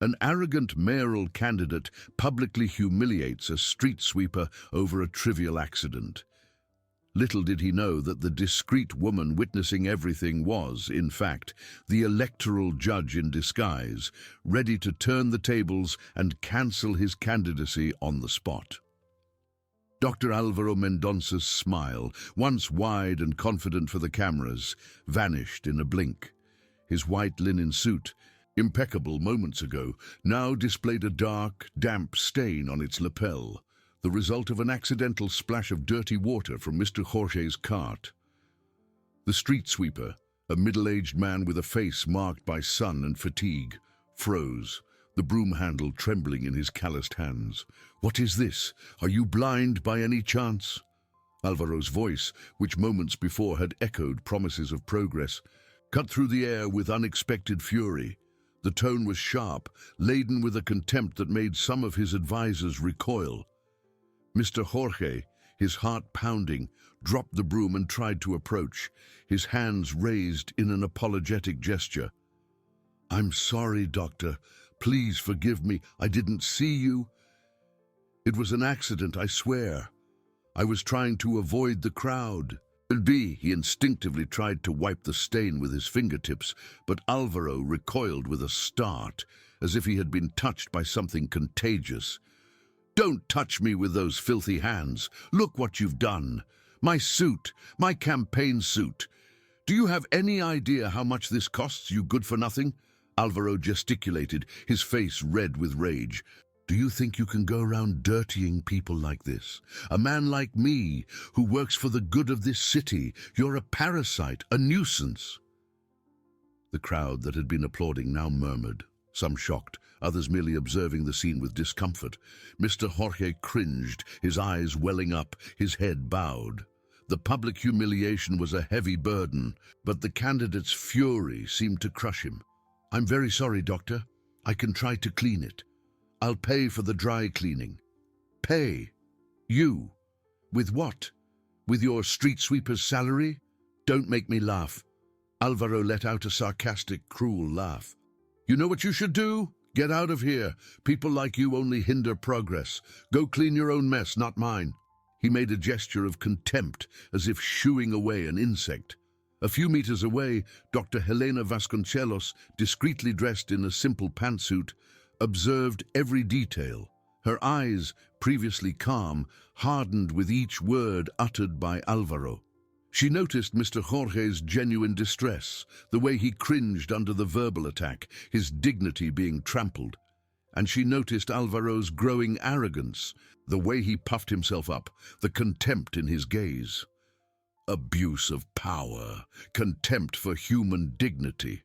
An arrogant mayoral candidate publicly humiliates a street sweeper over a trivial accident. Little did he know that the discreet woman witnessing everything was, in fact, the electoral judge in disguise, ready to turn the tables and cancel his candidacy on the spot. Dr. Alvaro Mendonça's smile, once wide and confident for the cameras, vanished in a blink. His white linen suit, impeccable moments ago, now displayed a dark, damp stain on its lapel, the result of an accidental splash of dirty water from Mr. Jorge's cart. The street sweeper, a middle-aged man with a face marked by sun and fatigue, froze, the broom handle trembling in his calloused hands. "What is this? Are you blind by any chance?" Alvaro's voice, which moments before had echoed promises of progress, cut through the air with unexpected fury. The tone was sharp, laden with a contempt that made some of his advisers recoil. Mr. Jorge, his heart pounding, dropped the broom and tried to approach, his hands raised in an apologetic gesture. "I'm sorry, Doctor. Please forgive me. I didn't see you. It was an accident, I swear. I was trying to avoid the crowd." He instinctively tried to wipe the stain with his fingertips, but Alvaro recoiled with a start, as if he had been touched by something contagious. "Don't touch me with those filthy hands. Look what you've done. My suit, my campaign suit. Do you have any idea how much this costs you, good for nothing?" Alvaro gesticulated, his face red with rage. "Do you think you can go around dirtying people like this? A man like me, who works for the good of this city. You're a parasite, a nuisance." The crowd that had been applauding now murmured, some shocked, others merely observing the scene with discomfort. Mr. Jorge cringed, his eyes welling up, his head bowed. The public humiliation was a heavy burden, but the candidate's fury seemed to crush him. "I'm very sorry, Doctor. I can try to clean it. I'll pay for the dry cleaning." "Pay? You? With what? With your street sweeper's salary? Don't make me laugh." Alvaro let out a sarcastic, cruel laugh. "You know what you should do? Get out of here. People like you only hinder progress. Go clean your own mess, not mine." He made a gesture of contempt, as if shooing away an insect. A few meters away, Dr. Helena Vasconcelos, discreetly dressed in a simple pantsuit, observed every detail. Her eyes, previously calm, hardened with each word uttered by Alvaro. She noticed Mr. Jorge's genuine distress, the way he cringed under the verbal attack, his dignity being trampled. And she noticed Alvaro's growing arrogance, the way he puffed himself up, the contempt in his gaze. Abuse of power, contempt for human dignity.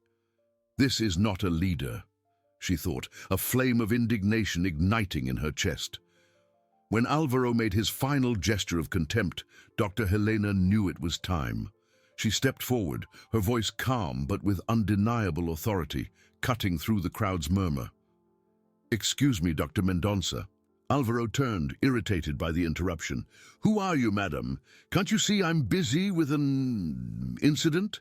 This is not a leader, she thought, a flame of indignation igniting in her chest. When Alvaro made his final gesture of contempt, Dr. Helena knew it was time. She stepped forward, her voice calm but with undeniable authority, cutting through the crowd's murmur. "Excuse me, Dr. Mendonça." Alvaro turned, irritated by the interruption. "Who are you, madam? Can't you see I'm busy with an incident?"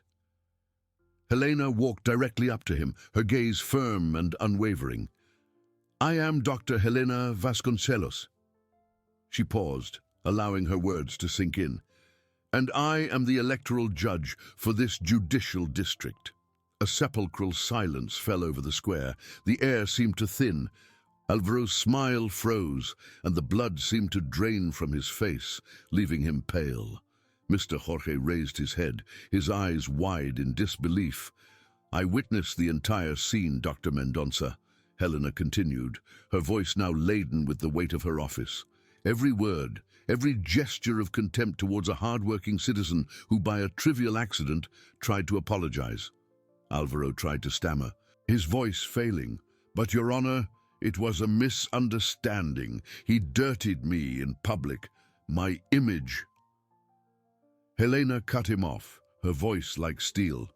Helena walked directly up to him, her gaze firm and unwavering. "I am Dr. Helena Vasconcelos." She paused, allowing her words to sink in. "And I am the electoral judge for this judicial district." A sepulchral silence fell over the square. The air seemed to thin. Alvaro's smile froze, and the blood seemed to drain from his face, leaving him pale. Mr. Jorge raised his head, his eyes wide in disbelief. "I witnessed the entire scene, Dr. Mendonça," Helena continued, her voice now laden with the weight of her office. "Every word, every gesture of contempt towards a hard-working citizen who, by a trivial accident, tried to apologize." Alvaro tried to stammer, his voice failing. "But, Your Honor, it was a misunderstanding. He dirtied me in public. My image." Helena cut him off, her voice like steel.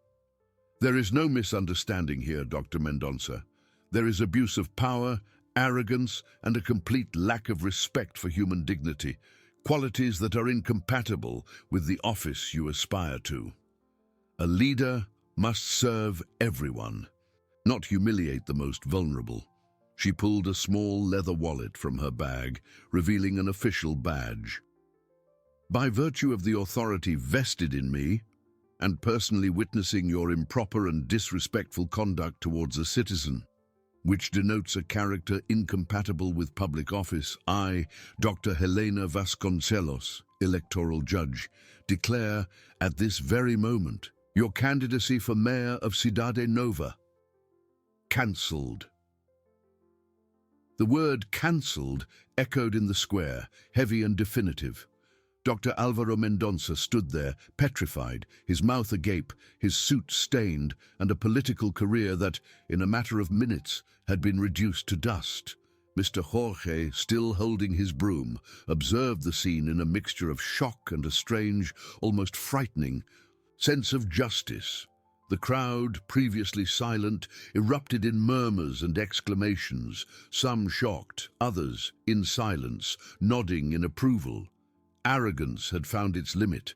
"There is no misunderstanding here, Dr. Mendonça. There is abuse of power, arrogance, and a complete lack of respect for human dignity, qualities that are incompatible with the office you aspire to. A leader must serve everyone, not humiliate the most vulnerable." She pulled a small leather wallet from her bag, revealing an official badge. By virtue of the authority vested in me, and personally witnessing your improper and disrespectful conduct towards a citizen, which denotes a character incompatible with public office, I, Dr. Helena Vasconcelos, electoral judge, declare at this very moment your candidacy for mayor of Cidade Nova cancelled. The word cancelled echoed in the square, heavy and definitive. Dr. Alvaro Mendonça stood there, petrified, his mouth agape, his suit stained, and a political career that, in a matter of minutes, had been reduced to dust. Mr. Jorge, still holding his broom, observed the scene in a mixture of shock and a strange, almost frightening, sense of justice. The crowd, previously silent, erupted in murmurs and exclamations, some shocked, others in silence, nodding in approval. Arrogance had found its limit.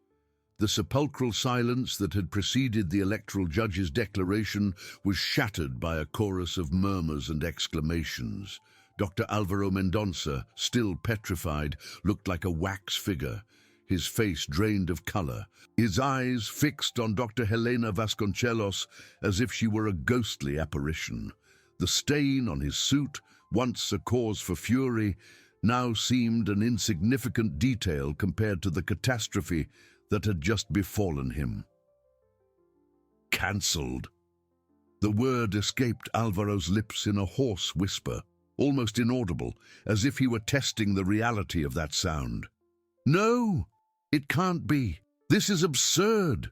The sepulchral silence that had preceded the electoral judge's declaration was shattered by a chorus of murmurs and exclamations. Dr. Alvaro Mendonça, still petrified, looked like a wax figure, his face drained of color, his eyes fixed on Dr. Helena Vasconcelos as if she were a ghostly apparition. The stain on his suit, once a cause for fury, now seemed an insignificant detail compared to the catastrophe that had just befallen him. Cancelled. The word escaped Alvaro's lips in a hoarse whisper, almost inaudible, as if he were testing the reality of that sound. No, it can't be. This is absurd.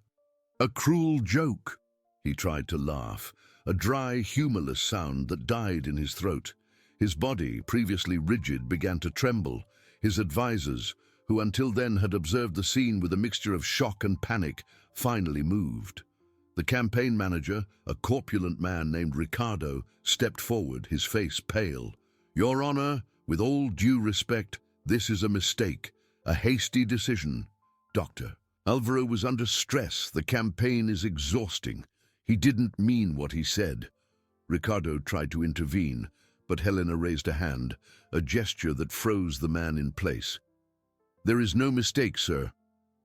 A cruel joke. He tried to laugh, a dry, humorless sound that died in his throat. His body, previously rigid, began to tremble. His advisors, who until then had observed the scene with a mixture of shock and panic, finally moved. The campaign manager, a corpulent man named Ricardo, stepped forward, his face pale. "Your Honor, with all due respect, this is a mistake, a hasty decision." "Doctor, Alvaro was under stress. The campaign is exhausting. He didn't mean what he said." Ricardo tried to intervene, but Helena raised a hand, a gesture that froze the man in place. "There is no mistake, sir,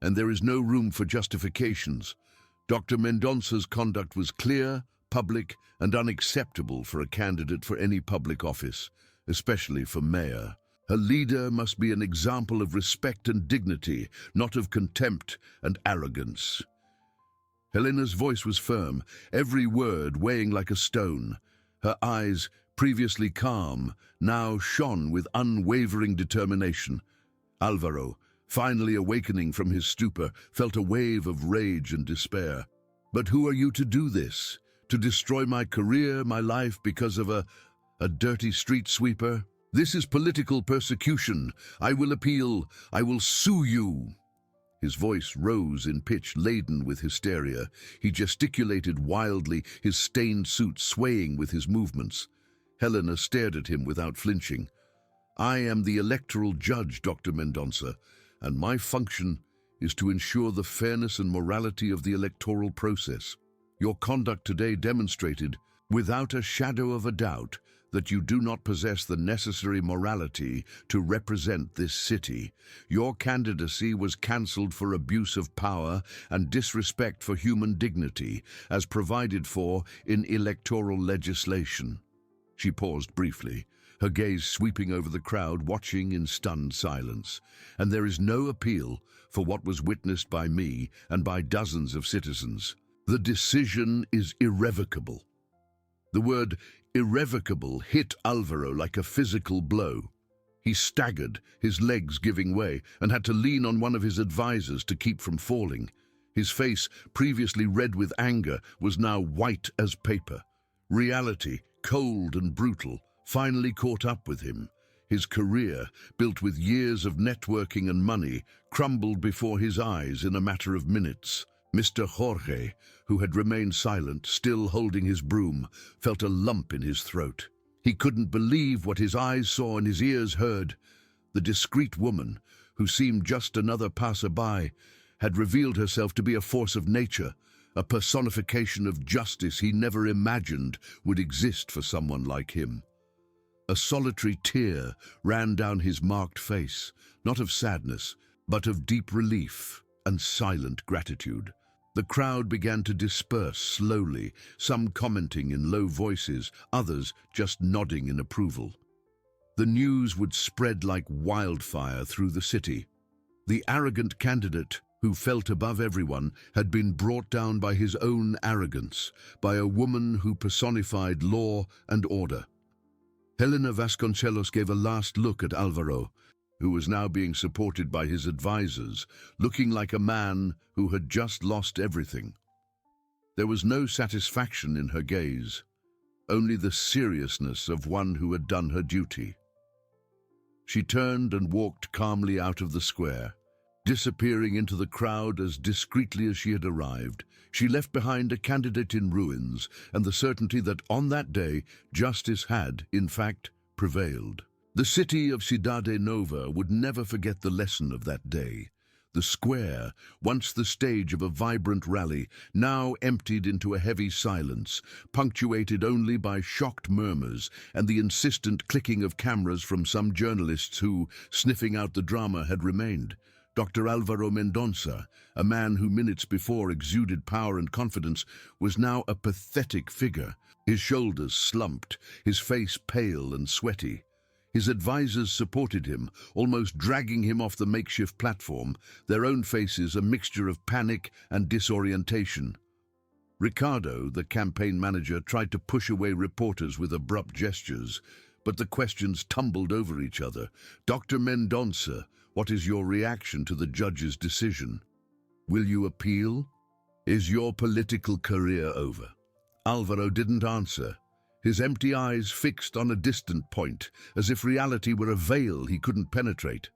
and there is no room for justifications. Dr. Mendonça's conduct was clear, public, and unacceptable for a candidate for any public office, especially for mayor. A leader must be an example of respect and dignity, not of contempt and arrogance." Helena's voice was firm, every word weighing like a stone. Her eyes, previously calm, now shone with unwavering determination. Alvaro, finally awakening from his stupor, felt a wave of rage and despair. "But who are you to do this? To destroy my career, my life, because of a dirty street sweeper? This is political persecution. I will appeal. I will sue you." His voice rose in pitch laden with hysteria. He gesticulated wildly, his stained suit swaying with his movements. Helena stared at him without flinching. "I am the electoral judge, Dr. Mendonça, and my function is to ensure the fairness and morality of the electoral process. Your conduct today demonstrated, without a shadow of a doubt, that you do not possess the necessary morality to represent this city. Your candidacy was cancelled for abuse of power and disrespect for human dignity, as provided for in electoral legislation." She paused briefly, her gaze sweeping over the crowd, watching in stunned silence. "And there is no appeal for what was witnessed by me and by dozens of citizens. The decision is irrevocable." The word irrevocable hit Alvaro like a physical blow. He staggered, his legs giving way, and had to lean on one of his advisors to keep from falling. His face, previously red with anger, was now white as paper. Reality, cold and brutal, finally caught up with him. His career, built with years of networking and money, crumbled before his eyes in a matter of minutes. Mr. Jorge, who had remained silent, still holding his broom, felt a lump in his throat. He couldn't believe what his eyes saw and his ears heard. The discreet woman, who seemed just another passerby, had revealed herself to be a force of nature, a personification of justice he never imagined would exist for someone like him. A solitary tear ran down his marked face, not of sadness, but of deep relief and silent gratitude. The crowd began to disperse slowly, some commenting in low voices, others just nodding in approval. The news would spread like wildfire through the city. The arrogant candidate, who felt above everyone, had been brought down by his own arrogance, by a woman who personified law and order. Helena Vasconcelos gave a last look at Alvaro, who was now being supported by his advisors, looking like a man who had just lost everything. There was no satisfaction in her gaze, only the seriousness of one who had done her duty. She turned and walked calmly out of the square, disappearing into the crowd as discreetly as she had arrived. She left behind a candidate in ruins and the certainty that on that day justice had, in fact, prevailed. The city of Cidade Nova would never forget the lesson of that day. The square, once the stage of a vibrant rally, now emptied into a heavy silence, punctuated only by shocked murmurs and the insistent clicking of cameras from some journalists who, sniffing out the drama, had remained. Dr. Alvaro Mendonça, a man who minutes before exuded power and confidence, was now a pathetic figure, his shoulders slumped, his face pale and sweaty. His advisors supported him, almost dragging him off the makeshift platform, their own faces a mixture of panic and disorientation. Ricardo, the campaign manager, tried to push away reporters with abrupt gestures, but the questions tumbled over each other. Dr. Mendonça, what is your reaction to the judge's decision? Will you appeal? Is your political career over? Alvaro didn't answer, his empty eyes fixed on a distant point, as if reality were a veil he couldn't penetrate.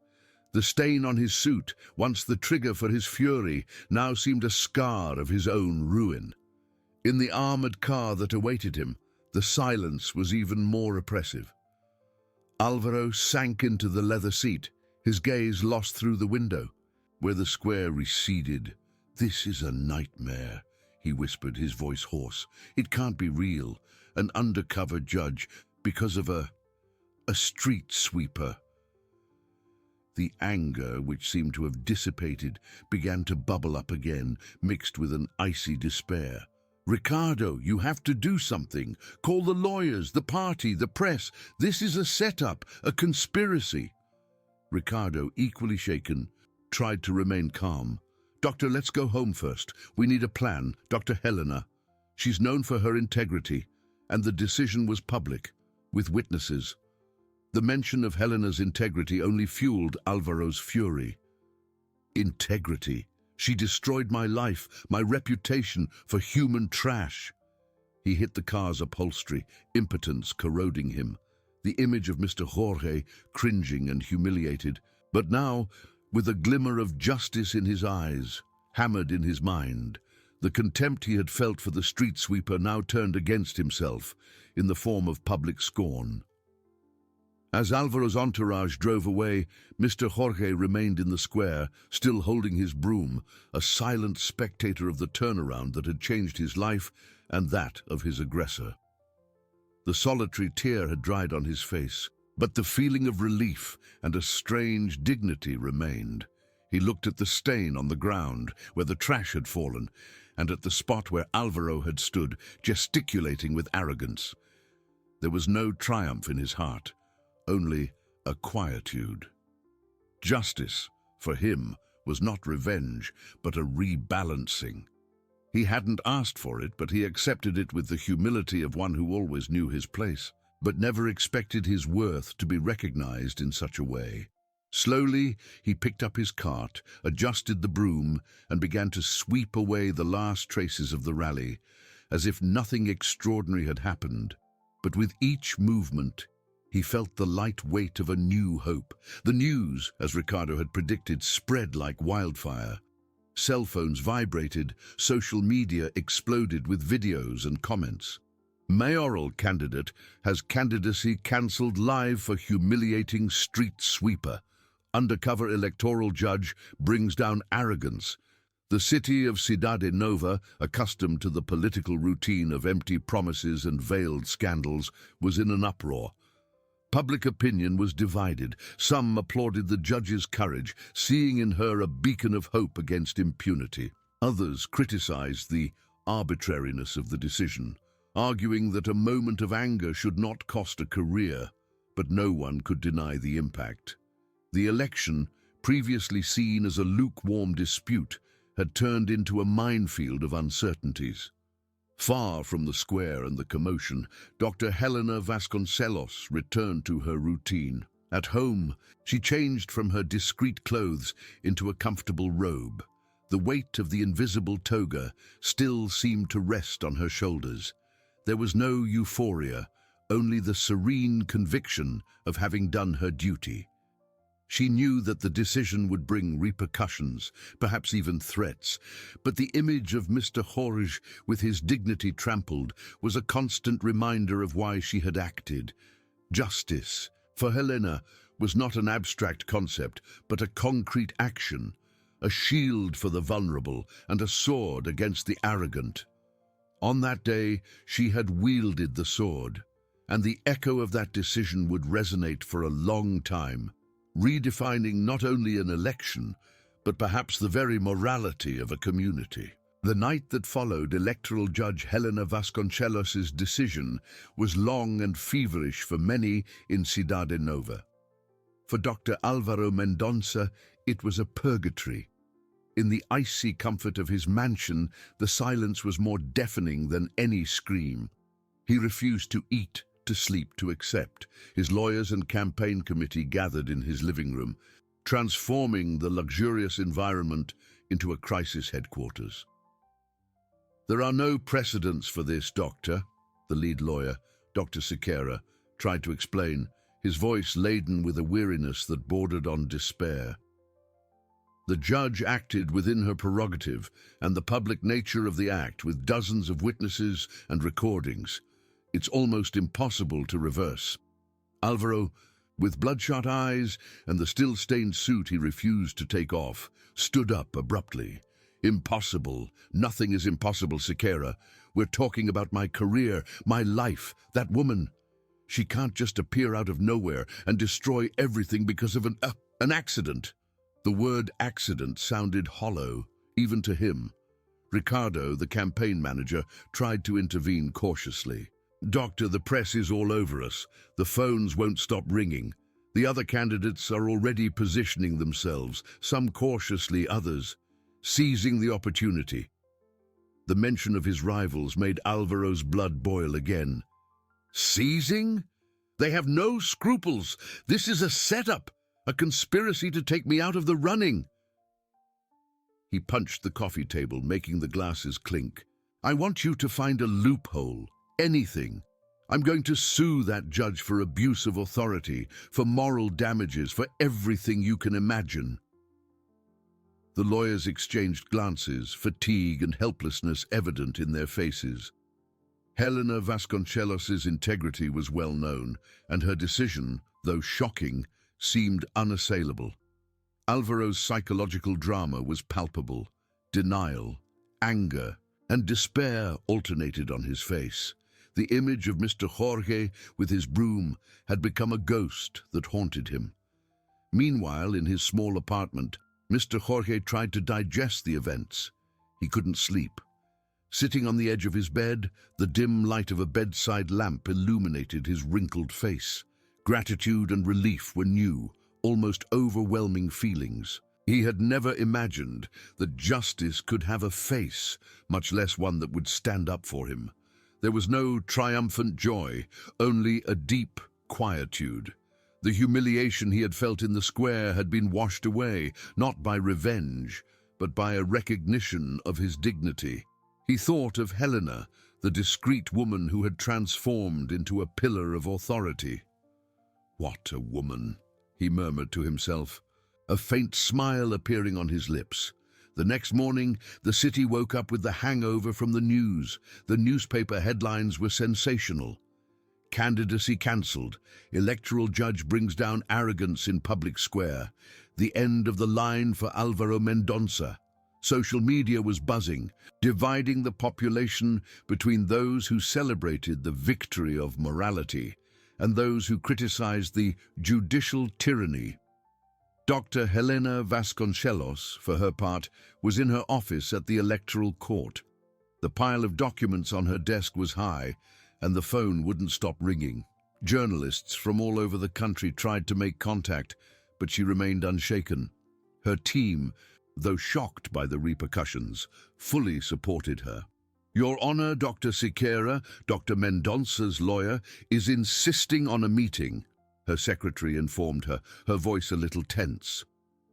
The stain on his suit, once the trigger for his fury, now seemed a scar of his own ruin. In the armored car that awaited him, the silence was even more oppressive. Alvaro sank into the leather seat, his gaze lost through the window, where the square receded. "This is a nightmare," he whispered, his voice hoarse. "It can't be real. An undercover judge because of a street sweeper." The anger, which seemed to have dissipated, began to bubble up again, mixed with an icy despair. "Ricardo, you have to do something. Call the lawyers, the party, the press. This is a setup, a conspiracy." Ricardo, equally shaken, tried to remain calm. "Doctor, let's go home first. We need a plan. Dr. Helena. She's known for her integrity. And the decision was public, with witnesses." The mention of Helena's integrity only fueled Alvaro's fury. Integrity. She destroyed my life, my reputation for human trash. He hit the car's upholstery, impotence corroding him, the image of Mr. Jorge cringing and humiliated, but now, with a glimmer of justice in his eyes, hammered in his mind. The contempt he had felt for the street sweeper now turned against himself in the form of public scorn. As Alvaro's entourage drove away, Mr. Jorge remained in the square, still holding his broom, a silent spectator of the turnaround that had changed his life and that of his aggressor. The solitary tear had dried on his face, but the feeling of relief and a strange dignity remained. He looked at the stain on the ground where the trash had fallen, and at the spot where Alvaro had stood, gesticulating with arrogance. There was no triumph in his heart, only a quietude. Justice, for him, was not revenge, but a rebalancing. He hadn't asked for it, but he accepted it with the humility of one who always knew his place, but never expected his worth to be recognized in such a way. Slowly, he picked up his cart, adjusted the broom, and began to sweep away the last traces of the rally, as if nothing extraordinary had happened. But with each movement, he felt the light weight of a new hope. The news, as Ricardo had predicted, spread like wildfire. Cell phones vibrated, social media exploded with videos and comments. Mayoral candidate has candidacy cancelled live for humiliating street sweeper. Undercover electoral judge brings down arrogance. The city of Cidade Nova, accustomed to the political routine of empty promises and veiled scandals, was in an uproar. Public opinion was divided. Some applauded the judge's courage, seeing in her a beacon of hope against impunity. Others criticized the arbitrariness of the decision, arguing that a moment of anger should not cost a career, but no one could deny the impact. The election, previously seen as a lukewarm dispute, had turned into a minefield of uncertainties. Far from the square and the commotion, Dr. Helena Vasconcelos returned to her routine. At home, she changed from her discreet clothes into a comfortable robe. The weight of the invisible toga still seemed to rest on her shoulders. There was no euphoria, only the serene conviction of having done her duty. She knew that the decision would bring repercussions, perhaps even threats, but the image of Mr. Jorge with his dignity trampled was a constant reminder of why she had acted. Justice, for Helena, was not an abstract concept, but a concrete action, a shield for the vulnerable and a sword against the arrogant. On that day, she had wielded the sword, and the echo of that decision would resonate for a long time, redefining not only an election, but perhaps the very morality of a community. The night that followed electoral judge Helena Vasconcelos's decision was long and feverish for many in Cidade Nova. For Dr. Alvaro Mendonça, it was a purgatory. In the icy comfort of his mansion, the silence was more deafening than any scream. He refused to eat, to sleep, to accept. His lawyers and campaign committee gathered in his living room, transforming the luxurious environment into a crisis headquarters. "There are no precedents for this, Doctor," the lead lawyer, Dr. Siqueira, tried to explain, his voice laden with a weariness that bordered on despair. The judge acted within her prerogative and the public nature of the act, with dozens of witnesses and recordings. It's almost impossible to reverse. Alvaro, with bloodshot eyes and the still-stained suit he refused to take off, stood up abruptly. "Impossible. Nothing is impossible, Siqueira. We're talking about my career, my life, that woman. She can't just appear out of nowhere and destroy everything because of an accident." The word accident sounded hollow, even to him. Ricardo, the campaign manager, tried to intervene cautiously. "Doctor, the press is all over us. The phones won't stop ringing. The other candidates are already positioning themselves, some cautiously, others seizing the opportunity." The mention of his rivals made Alvaro's blood boil again. "Seizing? They have no scruples. This is a setup, a conspiracy to take me out of the running." He punched the coffee table, making the glasses clink. "I want you to find a loophole. Anything. I'm going to sue that judge for abuse of authority, for moral damages, for everything you can imagine." The lawyers exchanged glances, fatigue and helplessness evident in their faces. Helena Vasconcelos's integrity was well known, and her decision, though shocking, seemed unassailable. Alvaro's psychological drama was palpable. Denial, anger, and despair alternated on his face. The image of Mr. Jorge with his broom had become a ghost that haunted him. Meanwhile, in his small apartment, Mr. Jorge tried to digest the events. He couldn't sleep. Sitting on the edge of his bed, the dim light of a bedside lamp illuminated his wrinkled face. Gratitude and relief were new, almost overwhelming feelings. He had never imagined that justice could have a face, much less one that would stand up for him. There was no triumphant joy, only a deep quietude. The humiliation he had felt in the square had been washed away, not by revenge, but by a recognition of his dignity. He thought of Helena, the discreet woman who had transformed into a pillar of authority. "What a woman," he murmured to himself, a faint smile appearing on his lips. The next morning, the city woke up with the hangover from the news. The newspaper headlines were sensational. Candidacy cancelled. Electoral judge brings down arrogance in public square. The end of the line for Alvaro Mendonça. Social media was buzzing, dividing the population between those who celebrated the victory of morality and those who criticized the judicial tyranny. Dr. Helena Vasconcelos, for her part, was in her office at the Electoral Court. The pile of documents on her desk was high, and the phone wouldn't stop ringing. Journalists from all over the country tried to make contact, but she remained unshaken. Her team, though shocked by the repercussions, fully supported her. "Your Honor, Dr. Siqueira, Dr. Mendonça's lawyer, is insisting on a meeting," her secretary informed her, her voice a little tense.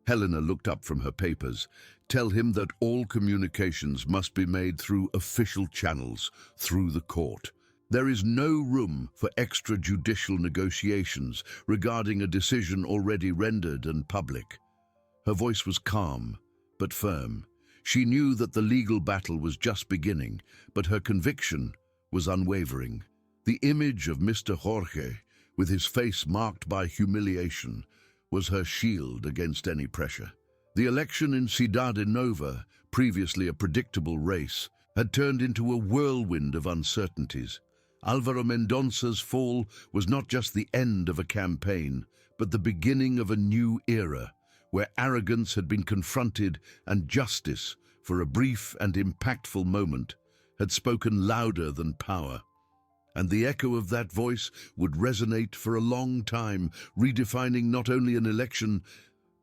Helena looked up from her papers. "Tell him that all communications must be made through official channels, through the court. There is no room for extrajudicial negotiations regarding a decision already rendered and public." Her voice was calm, but firm. She knew that the legal battle was just beginning, but her conviction was unwavering. The image of Mr. Jorge, with his face marked by humiliation, was her shield against any pressure. The election in Cidade Nova, previously a predictable race, had turned into a whirlwind of uncertainties. Álvaro Mendonça's fall was not just the end of a campaign, but the beginning of a new era, where arrogance had been confronted and justice, for a brief and impactful moment, had spoken louder than power. And the echo of that voice would resonate for a long time, redefining not only an election,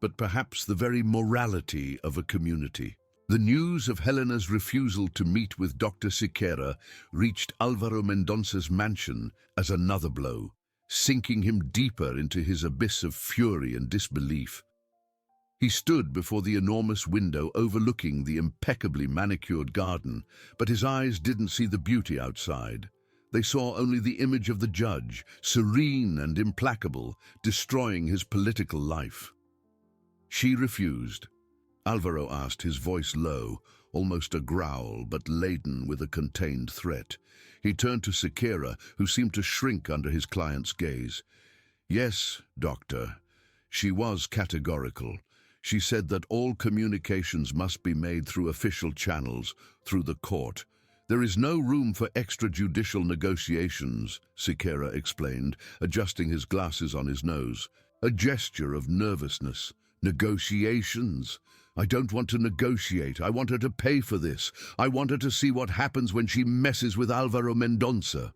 but perhaps the very morality of a community. The news of Helena's refusal to meet with Dr. Siqueira reached Álvaro Mendonça's mansion as another blow, sinking him deeper into his abyss of fury and disbelief. He stood before the enormous window overlooking the impeccably manicured garden, but his eyes didn't see the beauty outside. They saw only the image of the judge, serene and implacable, destroying his political life. "She refused?" Álvaro asked, his voice low, almost a growl, but laden with a contained threat. He turned to Siqueira, who seemed to shrink under his client's gaze. "Yes, doctor. She was categorical. She said that all communications must be made through official channels, through the court. There is no room for extrajudicial negotiations," Siqueira explained, adjusting his glasses on his nose. A gesture of nervousness. "Negotiations? I don't want to negotiate. I want her to pay for this. I want her to see what happens when she messes with Álvaro Mendonça."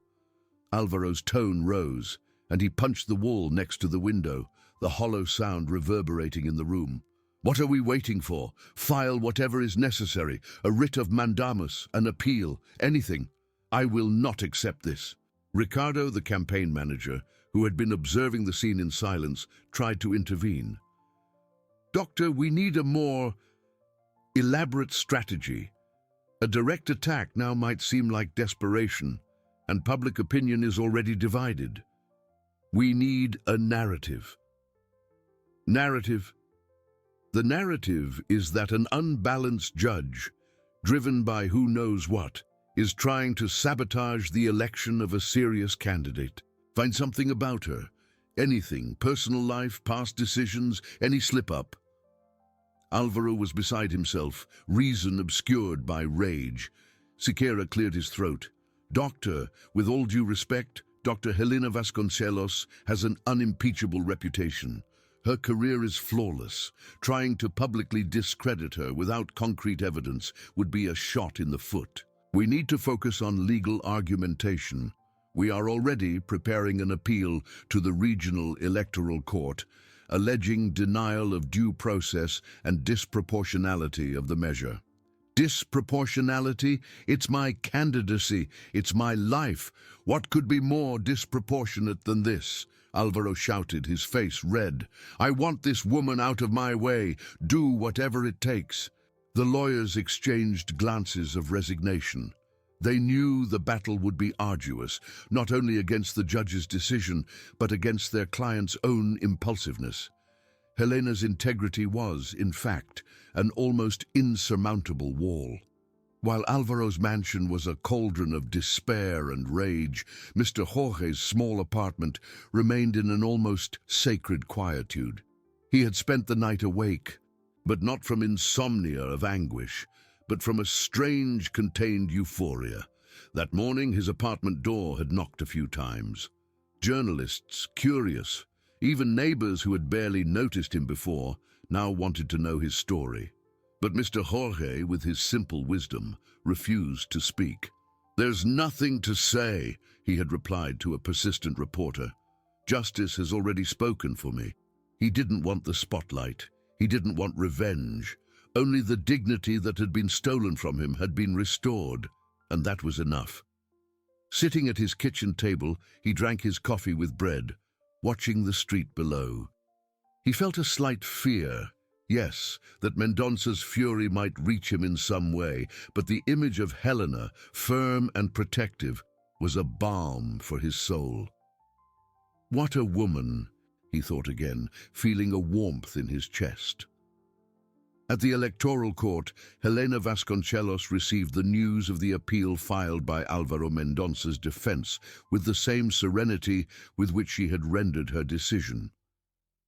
Álvaro's tone rose, and he punched the wall next to the window, the hollow sound reverberating in the room. "What are we waiting for? File whatever is necessary, a writ of mandamus, an appeal, anything. I will not accept this." Ricardo, the campaign manager, who had been observing the scene in silence, tried to intervene. "Doctor, we need a more elaborate strategy. A direct attack now might seem like desperation, and public opinion is already divided. We need a narrative." Narrative? The narrative is that an unbalanced judge, driven by who knows what, is trying to sabotage the election of a serious candidate. Find something about her, anything, personal life, past decisions, any slip-up. Álvaro was beside himself, reason obscured by rage. Siqueira cleared his throat. "Doctor, with all due respect, Dr. Helena Vasconcelos has an unimpeachable reputation. Her career is flawless. Trying to publicly discredit her without concrete evidence would be a shot in the foot. We need to focus on legal argumentation. We are already preparing an appeal to the Regional Electoral Court, alleging denial of due process and disproportionality of the measure." Disproportionality? It's my candidacy. It's my life. What could be more disproportionate than this? Álvaro shouted, his face red. "I want this woman out of my way. Do whatever it takes." The lawyers exchanged glances of resignation. They knew the battle would be arduous, not only against the judge's decision, but against their client's own impulsiveness. Helena's integrity was, in fact, an almost insurmountable wall. While Álvaro's mansion was a cauldron of despair and rage, Mr. Jorge's small apartment remained in an almost sacred quietude. He had spent the night awake, but not from insomnia of anguish, but from a strange, contained euphoria. That morning his apartment door had knocked a few times. Journalists, curious, even neighbors who had barely noticed him before, now wanted to know his story. But Mr. Jorge, with his simple wisdom, refused to speak. "There's nothing to say," he had replied to a persistent reporter. "Justice has already spoken for me." He didn't want the spotlight. He didn't want revenge. Only the dignity that had been stolen from him had been restored, and that was enough. Sitting at his kitchen table, he drank his coffee with bread, watching the street below. He felt a slight fear, yes, that Mendonça's fury might reach him in some way, but the image of Helena, firm and protective, was a balm for his soul. What a woman, he thought again, feeling a warmth in his chest. At the electoral court, Helena Vasconcelos received the news of the appeal filed by Álvaro Mendonça's defense with the same serenity with which she had rendered her decision.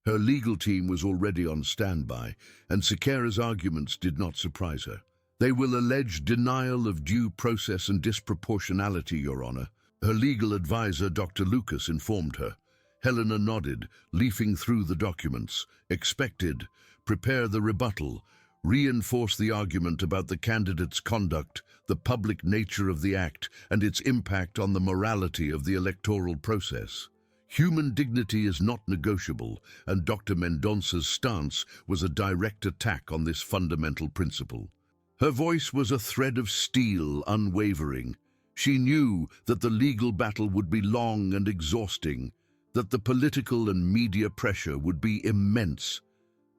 Her legal team was already on standby, and Siqueira's arguments did not surprise her. "They will allege denial of due process and disproportionality, Your Honor," her legal advisor, Dr. Lucas, informed her. Helena nodded, leafing through the documents. Expected, prepare the rebuttal, reinforce the argument about the candidate's conduct, the public nature of the act, and its impact on the morality of the electoral process. Human dignity is not negotiable, and Dr. Mendonça's stance was a direct attack on this fundamental principle. Her voice was a thread of steel, unwavering. She knew that the legal battle would be long and exhausting, that the political and media pressure would be immense.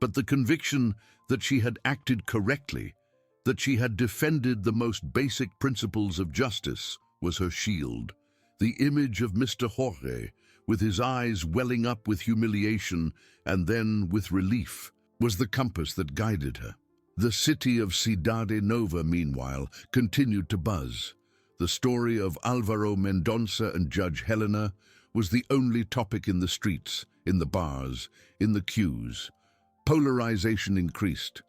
But the conviction that she had acted correctly, that she had defended the most basic principles of justice, was her shield. The image of Mr. Jorge, with his eyes welling up with humiliation and then with relief, was the compass that guided her. The city of Cidade Nova, meanwhile, continued to buzz. The story of Álvaro Mendonça and Judge Helena was the only topic in the streets, in the bars, in the queues. Polarization increased.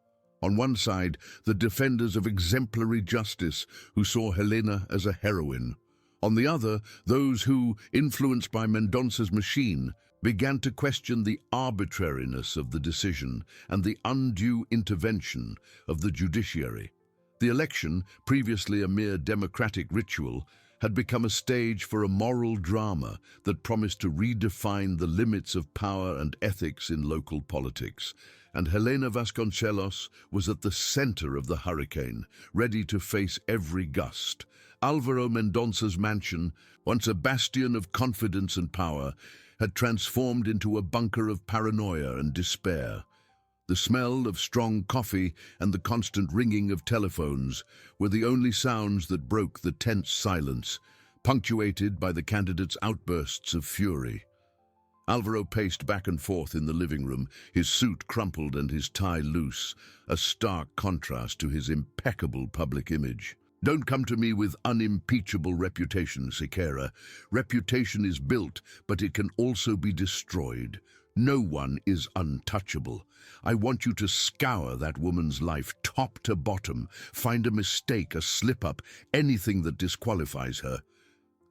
On one side, the defenders of exemplary justice who saw Helena as a heroine. On the other, those who, influenced by Mendonça's machine, began to question the arbitrariness of the decision and the undue intervention of the judiciary. The election, previously a mere democratic ritual, had become a stage for a moral drama that promised to redefine the limits of power and ethics in local politics. And Helena Vasconcelos was at the center of the hurricane, ready to face every gust. Álvaro Mendonça's mansion, once a bastion of confidence and power, had transformed into a bunker of paranoia and despair. The smell of strong coffee and the constant ringing of telephones were the only sounds that broke the tense silence, punctuated by the candidate's outbursts of fury. Álvaro paced back and forth in the living room, his suit crumpled and his tie loose, a stark contrast to his impeccable public image. "Don't come to me with unimpeachable reputation, Siqueira. Reputation is built, but it can also be destroyed. No one is untouchable. I want you to scour that woman's life top to bottom, find a mistake, a slip-up, anything that disqualifies her."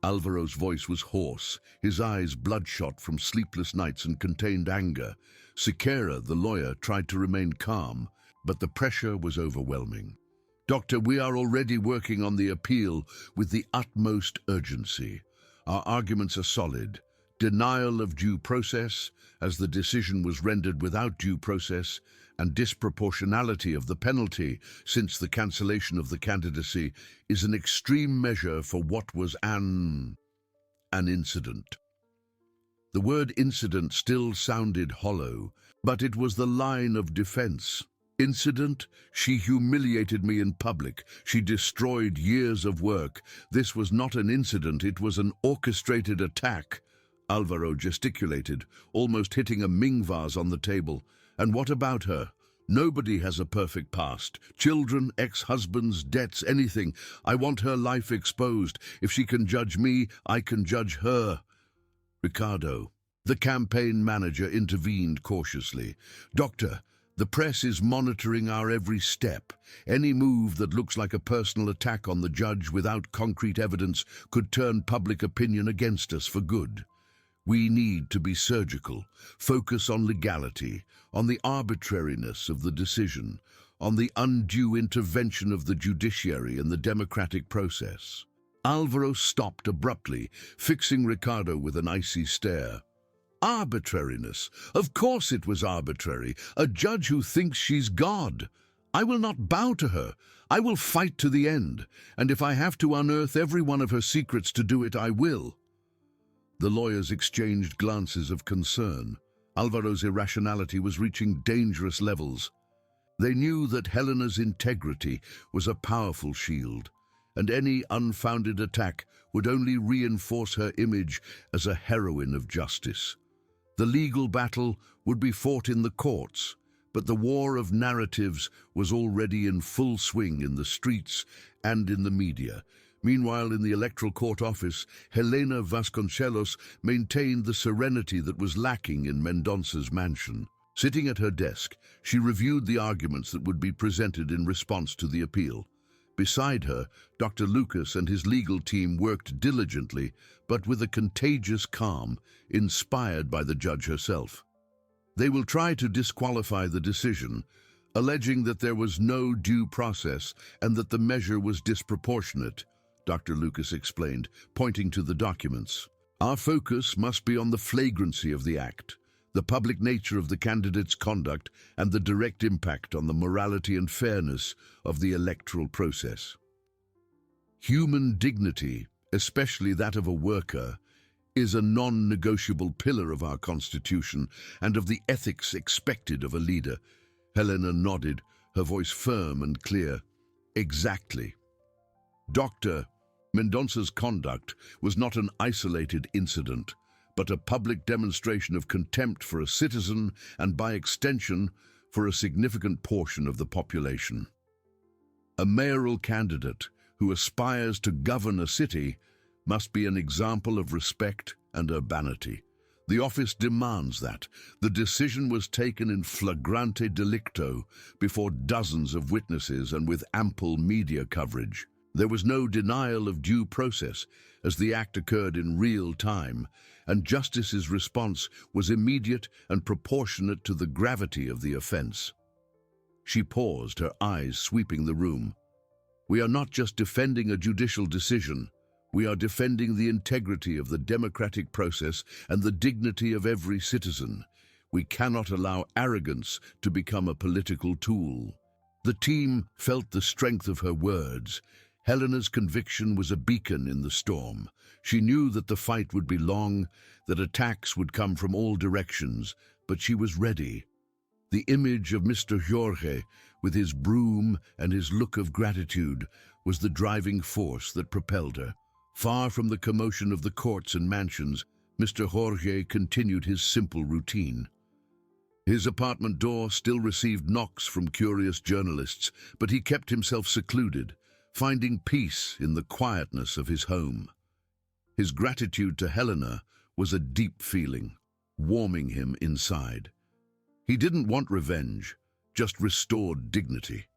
Álvaro's voice was hoarse, his eyes bloodshot from sleepless nights and contained anger. Siqueira, the lawyer, tried to remain calm, but the pressure was overwhelming. "Doctor, we are already working on the appeal with the utmost urgency. Our arguments are solid. Denial of due process, as the decision was rendered without due process, and disproportionality of the penalty since the cancellation of the candidacy is an extreme measure for what was an incident." The word incident still sounded hollow, but it was the line of defense. Incident? She humiliated me in public. She destroyed years of work. This was not an incident, it was an orchestrated attack. Álvaro gesticulated, almost hitting a Ming vase on the table. "And what about her? Nobody has a perfect past. Children, ex-husbands, debts, anything. I want her life exposed. If she can judge me, I can judge her." Ricardo, the campaign manager, intervened cautiously. "Doctor, the press is monitoring our every step. Any move that looks like a personal attack on the judge without concrete evidence could turn public opinion against us for good. We need to be surgical, focus on legality, on the arbitrariness of the decision, on the undue intervention of the judiciary in the democratic process. Alvaro stopped abruptly, fixing Ricardo with an icy stare. Arbitrariness. Of course it was arbitrary. A judge who thinks she's God. I will not bow to her. I will fight to the end. And if I have to unearth every one of her secrets to do it, I will. The lawyers exchanged glances of concern. Alvaro's irrationality was reaching dangerous levels. They knew that Helena's integrity was a powerful shield, and any unfounded attack would only reinforce her image as a heroine of justice. The legal battle would be fought in the courts, but the war of narratives was already in full swing in the streets and in the media. Meanwhile, in the Electoral Court office, Helena Vasconcelos maintained the serenity that was lacking in Mendonça's mansion. Sitting at her desk, she reviewed the arguments that would be presented in response to the appeal. Beside her, Dr. Lucas and his legal team worked diligently, but with a contagious calm, inspired by the judge herself. They will try to disqualify the decision, alleging that there was no due process and that the measure was disproportionate, Dr. Lucas explained, pointing to the documents. Our focus must be on the flagrancy of the act, the public nature of the candidate's conduct, and the direct impact on the morality and fairness of the electoral process. Human dignity, especially that of a worker, is a non-negotiable pillar of our Constitution and of the ethics expected of a leader. Helena nodded, her voice firm and clear. Exactly. Dr. Mendonça's conduct was not an isolated incident, but a public demonstration of contempt for a citizen and, by extension, for a significant portion of the population. A mayoral candidate who aspires to govern a city must be an example of respect and urbanity. The office demands that. The decision was taken in flagrante delicto before dozens of witnesses and with ample media coverage. There was no denial of due process, as the act occurred in real time, and justice's response was immediate and proportionate to the gravity of the offense. She paused, her eyes sweeping the room. We are not just defending a judicial decision. We are defending the integrity of the democratic process and the dignity of every citizen. We cannot allow arrogance to become a political tool. The team felt the strength of her words. Helena's conviction was a beacon in the storm. She knew that the fight would be long, that attacks would come from all directions, but she was ready. The image of Mr. Jorge, with his broom and his look of gratitude, was the driving force that propelled her. Far from the commotion of the courts and mansions, Mr. Jorge continued his simple routine. His apartment door still received knocks from curious journalists, but he kept himself secluded, finding peace in the quietness of his home. His gratitude to Helena was a deep feeling, warming him inside. He didn't want revenge, just restored dignity.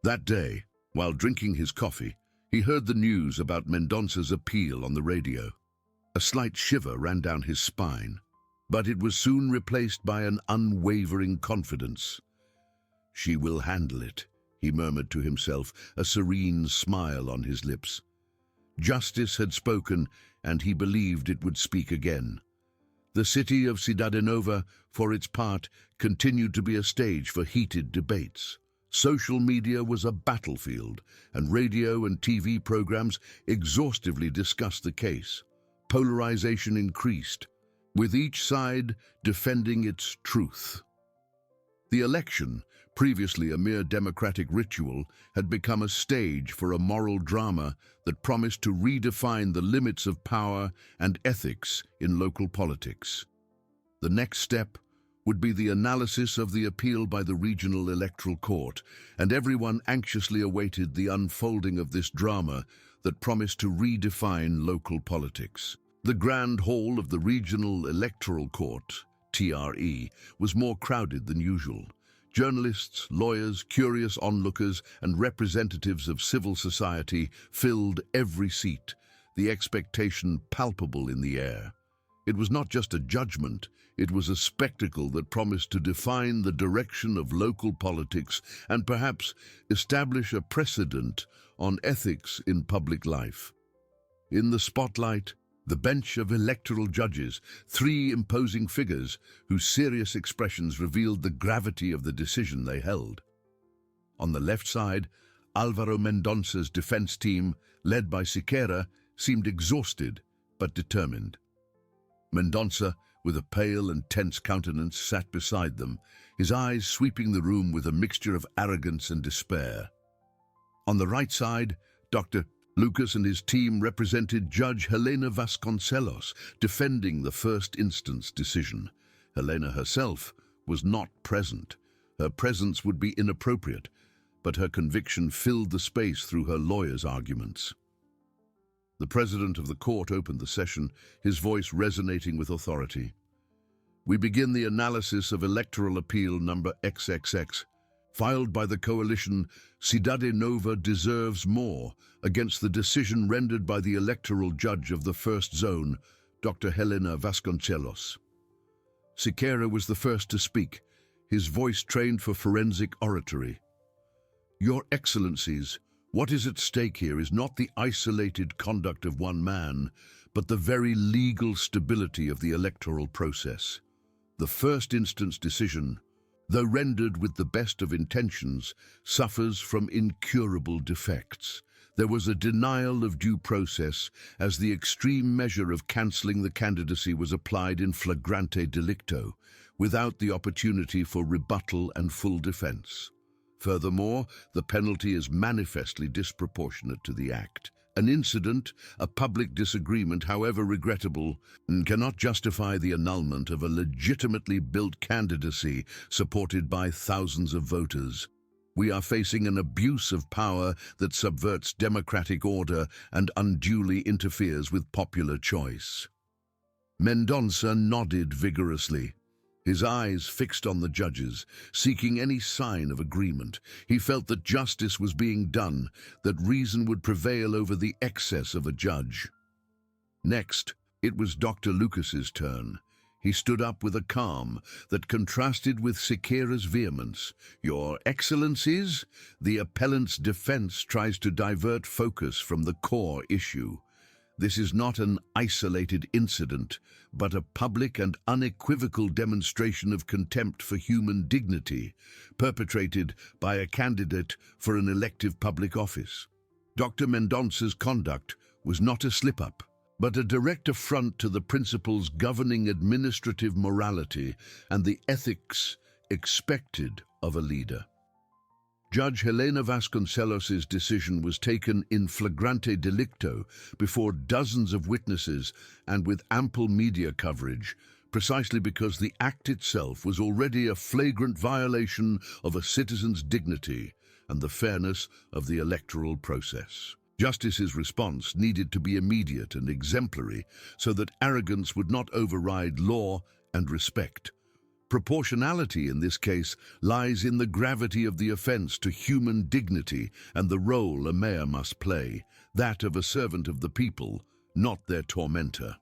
That day, while drinking his coffee, he heard the news about Mendonça's appeal on the radio. A slight shiver ran down his spine, but it was soon replaced by an unwavering confidence. She will handle it, he murmured to himself, a serene smile on his lips. Justice had spoken, and he believed it would speak again. The city of Cidade Nova, for its part, continued to be a stage for heated debates. Social media was a battlefield, and radio and TV programs exhaustively discussed the case. Polarization increased, with each side defending its truth. The election, previously a mere democratic ritual, had become a stage for a moral drama that promised to redefine the limits of power and ethics in local politics. The next step would be the analysis of the appeal by the Regional Electoral Court, and everyone anxiously awaited the unfolding of this drama that promised to redefine local politics. The Grand Hall of the Regional Electoral Court, TRE, was more crowded than usual. Journalists, lawyers, curious onlookers, and representatives of civil society filled every seat, the expectation palpable in the air. It was not just a judgment, it was a spectacle that promised to define the direction of local politics and perhaps establish a precedent on ethics in public life. In the spotlight, the bench of electoral judges, three imposing figures whose serious expressions revealed the gravity of the decision they held. On the left side, Álvaro Mendonça's defense team, led by Siqueira, seemed exhausted but determined. Mendonça, with a pale and tense countenance, sat beside them, his eyes sweeping the room with a mixture of arrogance and despair. On the right side, Dr. Lucas and his team represented Judge Helena Vasconcelos, defending the first instance decision. Helena herself was not present. Her presence would be inappropriate, but her conviction filled the space through her lawyer's arguments. The president of the court opened the session, his voice resonating with authority. We begin the analysis of electoral appeal number XXX, filed by the coalition Cidade Nova Deserves More, against the decision rendered by the electoral judge of the first zone, Dr. Helena Vasconcelos. Siqueira was the first to speak, his voice trained for forensic oratory. Your Excellencies, what is at stake here is not the isolated conduct of one man, but the very legal stability of the electoral process. The first instance decision, though rendered with the best of intentions, suffers from incurable defects. There was a denial of due process as the extreme measure of cancelling the candidacy was applied in flagrante delicto, without the opportunity for rebuttal and full defence. Furthermore, the penalty is manifestly disproportionate to the act. An incident, a public disagreement, however regrettable, cannot justify the annulment of a legitimately built candidacy supported by thousands of voters. We are facing an abuse of power that subverts democratic order and unduly interferes with popular choice. Mendonça nodded vigorously, his eyes fixed on the judges, seeking any sign of agreement. He felt that justice was being done, that reason would prevail over the excess of a judge. Next, it was Dr. Lucas's turn. He stood up with a calm that contrasted with Siqueira's vehemence. Your Excellencies, the appellant's defense tries to divert focus from the core issue. This is not an isolated incident, but a public and unequivocal demonstration of contempt for human dignity, perpetrated by a candidate for an elective public office. Dr. Mendonça's conduct was not a slip-up, but a direct affront to the principles governing administrative morality and the ethics expected of a leader. Judge Helena Vasconcelos's decision was taken in flagrante delicto before dozens of witnesses and with ample media coverage, precisely because the act itself was already a flagrant violation of a citizen's dignity and the fairness of the electoral process. Justice's response needed to be immediate and exemplary so that arrogance would not override law and respect. Proportionality in this case lies in the gravity of the offence to human dignity and the role a mayor must play, that of a servant of the people, not their tormentor.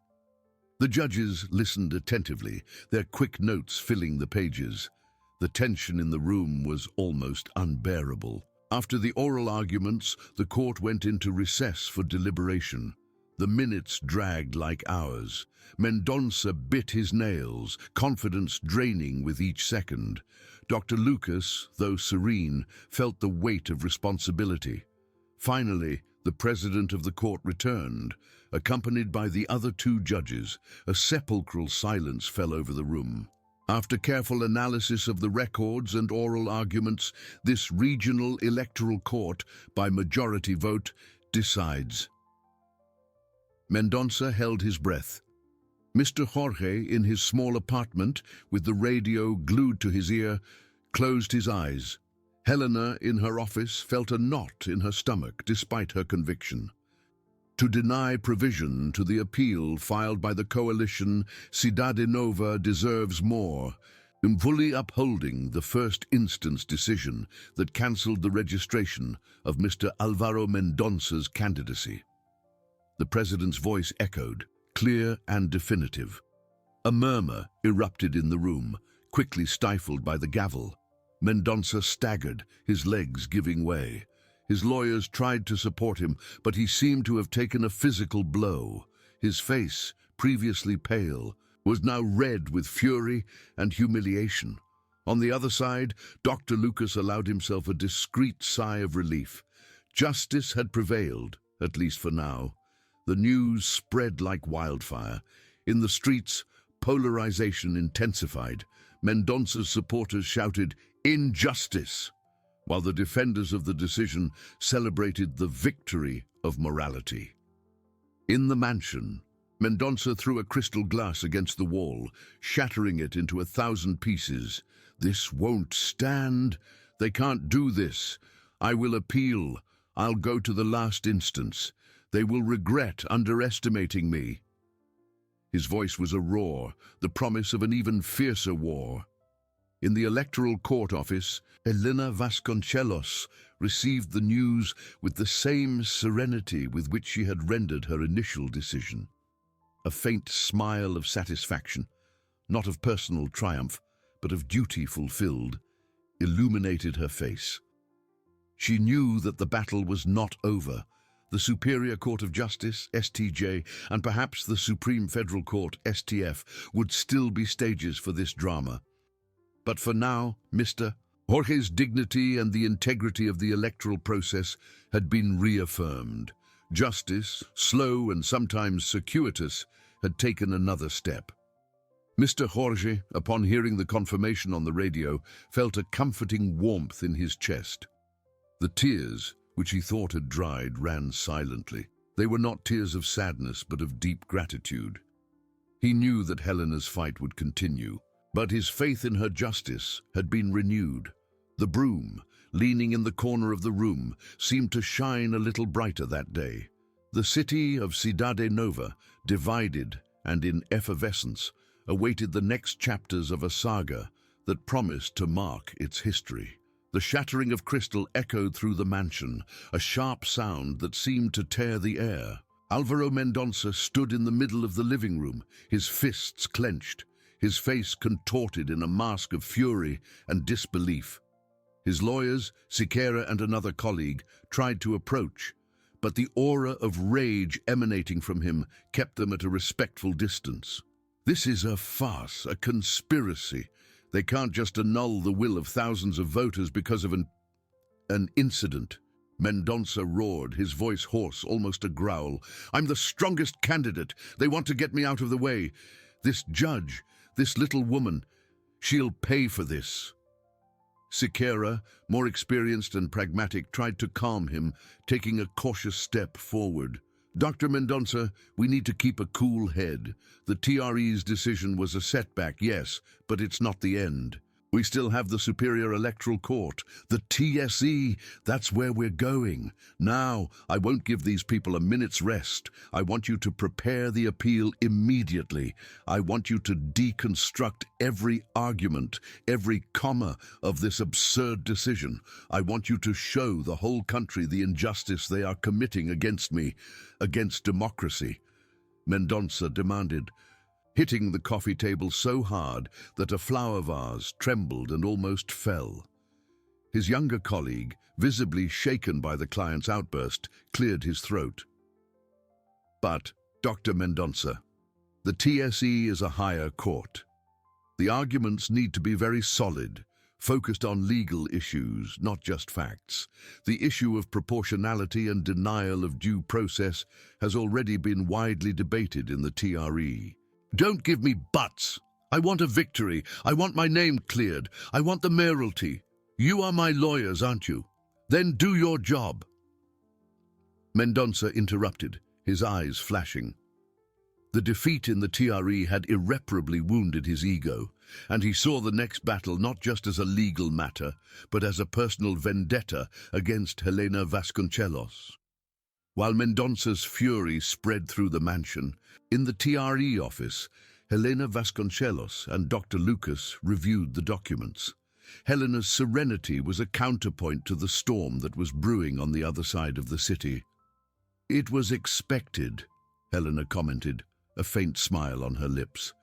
The judges listened attentively, their quick notes filling the pages. The tension in the room was almost unbearable. After the oral arguments, the court went into recess for deliberation. The minutes dragged like hours. Mendonça bit his nails, confidence draining with each second. Dr. Lucas, though serene, felt the weight of responsibility. Finally, the president of the court returned, accompanied by the other two judges. A sepulchral silence fell over the room. After careful analysis of the records and oral arguments, this regional electoral court, by majority vote, decides. Mendonça held his breath. Mr. Jorge, in his small apartment, with the radio glued to his ear, closed his eyes. Helena, in her office, felt a knot in her stomach despite her conviction. To deny provision to the appeal filed by the coalition Cidade Nova Deserves More, fully upholding the first instance decision that cancelled the registration of Mr. Álvaro Mendonça's candidacy. The president's voice echoed, clear and definitive. A murmur erupted in the room, quickly stifled by the gavel. Mendonça staggered, his legs giving way. His lawyers tried to support him, but he seemed to have taken a physical blow. His face, previously pale, was now red with fury and humiliation. On the other side, Dr. Lucas allowed himself a discreet sigh of relief. Justice had prevailed, at least for now. The news spread like wildfire. In the streets, polarization intensified. Mendonça's supporters shouted, "Injustice!" while the defenders of the decision celebrated the victory of morality. In the mansion, Mendonça threw a crystal glass against the wall, shattering it into 1,000 pieces. "This won't stand. They can't do this. I will appeal. I'll go to the last instance. They will regret underestimating me." His voice was a roar, the promise of an even fiercer war. In the Electoral Court office, Helena Vasconcelos received the news with the same serenity with which she had rendered her initial decision. A faint smile of satisfaction, not of personal triumph, but of duty fulfilled, illuminated her face. She knew that the battle was not over. The Superior Court of Justice, STJ, and perhaps the Supreme Federal Court, STF, would still be stages for this drama. But for now, Mr. Jorge's dignity and the integrity of the electoral process had been reaffirmed. Justice, slow and sometimes circuitous, had taken another step. Mr. Jorge, upon hearing the confirmation on the radio, felt a comforting warmth in his chest. The tears, which he thought had dried, ran silently. They were not tears of sadness, but of deep gratitude. He knew that Helena's fight would continue, but his faith in her justice had been renewed. The broom, leaning in the corner of the room, seemed to shine a little brighter that day. The city of Cidade Nova, divided and in effervescence, awaited the next chapters of a saga that promised to mark its history. The shattering of crystal echoed through the mansion, a sharp sound that seemed to tear the air. Álvaro Mendonça stood in the middle of the living room, his fists clenched, his face contorted in a mask of fury and disbelief. His lawyers, Siqueira and another colleague, tried to approach, but the aura of rage emanating from him kept them at a respectful distance. "This is a farce, a conspiracy. They can't just annul the will of thousands of voters because of an incident." Mendonça roared, his voice hoarse, almost a growl. "I'm the strongest candidate. They want to get me out of the way. This judge, this little woman, she'll pay for this." Siqueira, more experienced and pragmatic, tried to calm him, taking a cautious step forward. "Dr. Mendonça, we need to keep a cool head. The TRE's decision was a setback, yes, but it's not the end. We still have the Superior Electoral Court, the TSE. That's where we're going. Now, I won't give these people a minute's rest. I want you to prepare the appeal immediately. I want you to deconstruct every argument, every comma of this absurd decision. I want you to show the whole country the injustice they are committing against me, against democracy," Mendonça demanded, hitting the coffee table so hard that a flower vase trembled and almost fell. His younger colleague, visibly shaken by the client's outburst, cleared his throat. "But, Dr. Mendonça, the TSE is a higher court. The arguments need to be very solid, focused on legal issues, not just facts. The issue of proportionality and denial of due process has already been widely debated in the TRE. Don't give me buts. I want a victory. I want my name cleared. I want the mayoralty. You are my lawyers, aren't you? Then do your job." Mendonça interrupted, his eyes flashing. The defeat in the TRE had irreparably wounded his ego, and he saw the next battle not just as a legal matter, but as a personal vendetta against Helena Vasconcelos. While Mendonça's fury spread through the mansion, in the TRE office, Helena Vasconcelos and Dr. Lucas reviewed the documents. Helena's serenity was a counterpoint to the storm that was brewing on the other side of the city. "It was expected," Helena commented, a faint smile on her lips.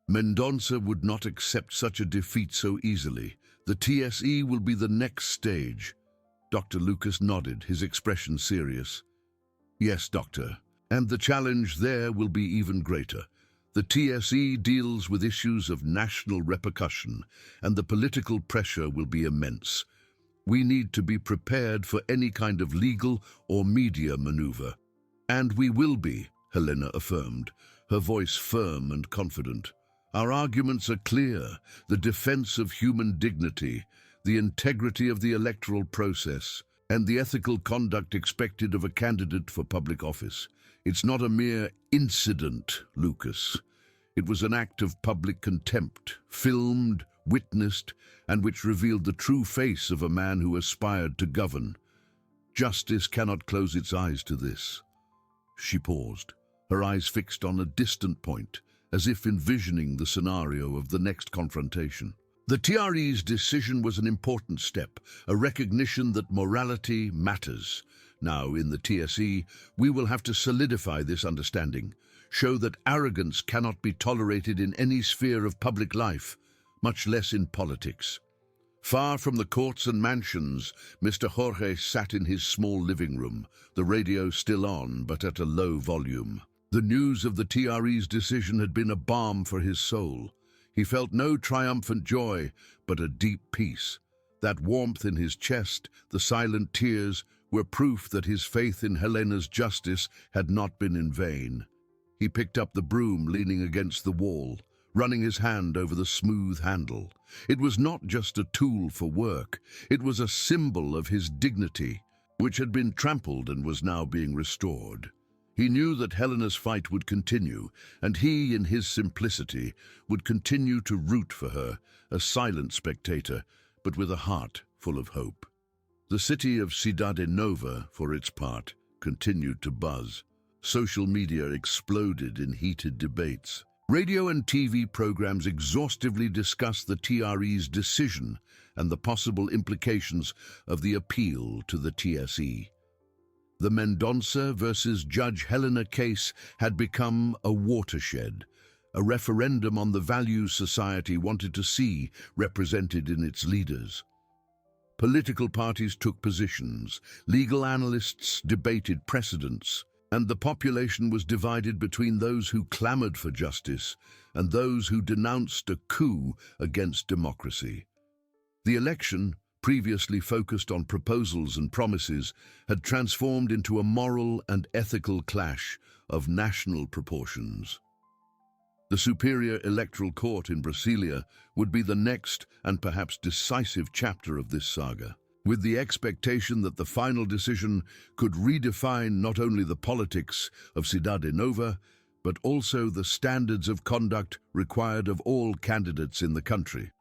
Mendonça would not accept such a defeat so easily. The TSE will be the next stage. Dr. Lucas nodded, his expression serious. Yes, Doctor. And the challenge there will be even greater. The TSE deals with issues of national repercussion, and the political pressure will be immense. We need to be prepared for any kind of legal or media maneuver. And we will be, Helena affirmed, her voice firm and confident. Our arguments are clear: the defense of human dignity, the integrity of the electoral process, and the ethical conduct expected of a candidate for public office. It's not a mere incident, Lucas. It was an act of public contempt, filmed, witnessed, and which revealed the true face of a man who aspired to govern. Justice cannot close its eyes to this. She paused, her eyes fixed on a distant point, as if envisioning the scenario of the next confrontation. The TRE's decision was an important step, a recognition that morality matters. Now, in the TSE, we will have to solidify this understanding, show that arrogance cannot be tolerated in any sphere of public life, much less in politics. Far from the courts and mansions, Mr. Jorge sat in his small living room, the radio still on, but at a low volume. The news of the TRE's decision had been a balm for his soul. He felt no triumphant joy, but a deep peace. That warmth in his chest, the silent tears, were proof that his faith in Helena's justice had not been in vain. He picked up the broom leaning against the wall, running his hand over the smooth handle. It was not just a tool for work, it was a symbol of his dignity, which had been trampled and was now being restored. He knew that Helena's fight would continue, and he, in his simplicity, would continue to root for her, a silent spectator, but with a heart full of hope. The city of Cidade Nova, for its part, continued to buzz. Social media exploded in heated debates. Radio and TV programs exhaustively discussed the TRE's decision and the possible implications of the appeal to the TSE. The Mendonça versus Judge Helena case had become a watershed, a referendum on the values society wanted to see represented in its leaders. Political parties took positions, legal analysts debated precedents, and the population was divided between those who clamored for justice and those who denounced a coup against democracy. The election, previously focused on proposals and promises, had transformed into a moral and ethical clash of national proportions. The Superior Electoral Court in Brasilia would be the next and perhaps decisive chapter of this saga, with the expectation that the final decision could redefine not only the politics of Cidade Nova, but also the standards of conduct required of all candidates in the country.